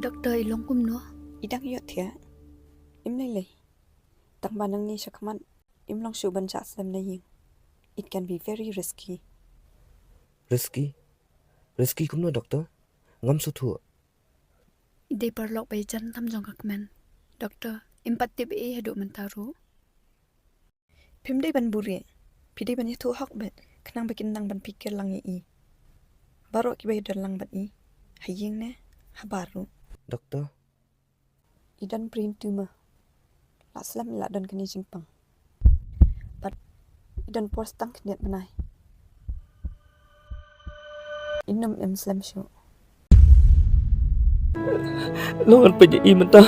Doktor ilong kumno. Idang yot thia. Im lai lai. Tak banang ni shakman. Im long shuban jaslam na ying. It can be very risky. Risky? Risky kumno doktor? Ngam su thu. Ide perlok bay jan tam jong kakman. Doktor, impat tip hadu mentaru. Pim day ban buri. Pidai ban yatu hak bet. Kenang bikin nang ban pikir lang i. Baru ki bay dan lang ban i. Haying ne habaru. Doktor, Idan brain tumor. La slam ila dan kini jingpang. But idan pors tang kiniat benai. Inam slam show. longan peje i mentah.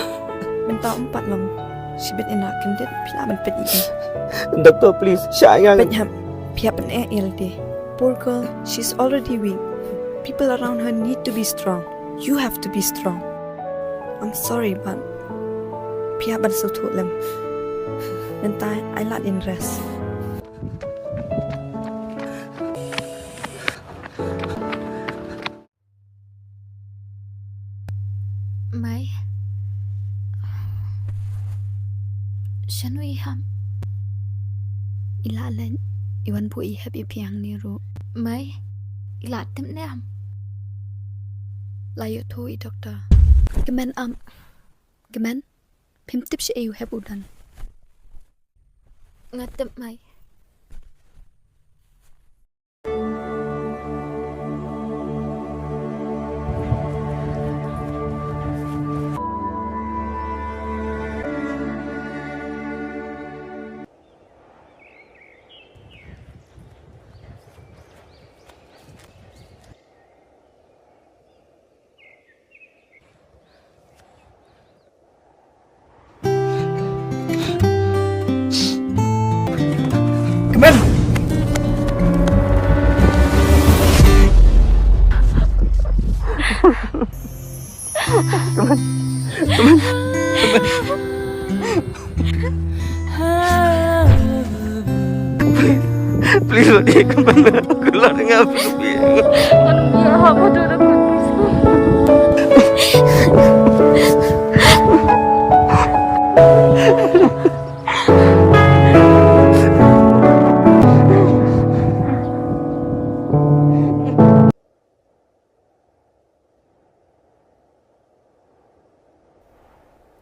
Mentah empat lang. Sibet ina kendit pila ban pet i. Doktor please, sayang. But pihak ban LD. Poor girl, she's already weak. People around her need to be strong. You have to be strong. I'm sorry, but pihak ban sutu lem. Nanti I let in rest. Mai. Shanu iham. Ila lan iwan bu ihab ipiang niru. Mai. Ila tim neam. Layo thui doktor. Gemen Gemen. Pim tip si ayu heb udan. Ngatep mai. Kemen. Please, dia kemana? Keluar dengan api. Ya, aku duduk.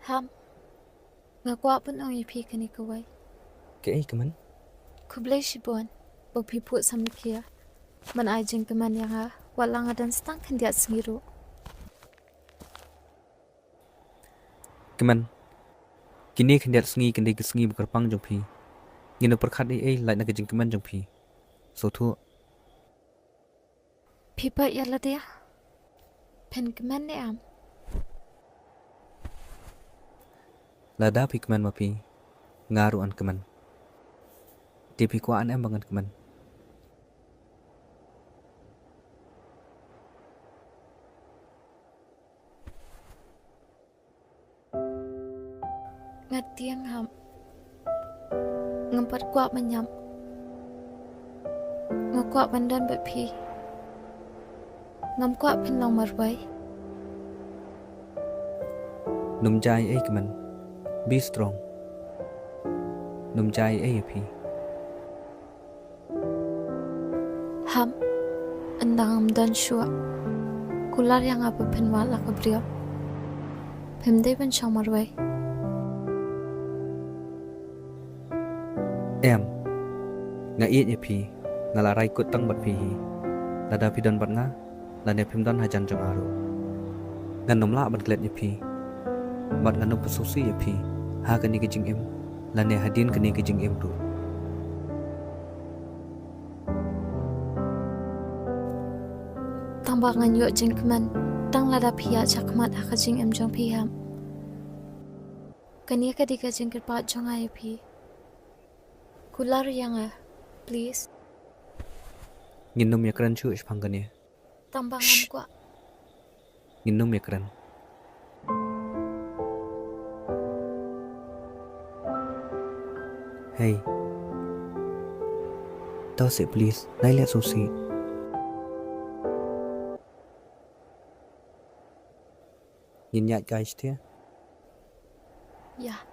Ham. Ngakwa pun ang ipi kani kawai. Kei kemen. Kublai shibon. Bagi put samkia. Man ajeng keman yang walang adan stang kendiat sengiru. Kemen. Kini kendiat sengi kendi kesengi berkerpang jong pi. Ngino perkat lai nak jeng kemen jong pi. So tu. Pipa yalla dia. Pen keman ne am. Lada pi kemen mapi. Ngaru an kemen. Dia pi kuaan em bangan kemen. Ngatiang ham. Ngempat kuat menyam. Ngekuat bandan bepi. Ngam kuat penong marwai. Num jai kemen. Be strong. Num jai pi. Ham. Endang dan syua. Kular yang apa penwala kebriam. Pemde ben syang marwai. Em. Nga iet pi. Ngalarai kut tang bat pi. Lada pi don bat nga. Lada pimdon hajan jong aru. Ngan nom la bat klet pi. Bat ngan nom pesusi pi. Ha kani ke jing em. Lada hadin kani ke jing em tu. Tang bangan yuk jeng keman. Tang lada pia cakmat haka jeng em jong piham. Kani ka dika jeng kerpat jong ay pi. Kular yang please. Nginom ya keren cu ispangkanya. Tambangan kuat. Nginom ya keren. Hey. Tao sẽ please. Nai lihat susi. nhìn nhạy cái thế Ya,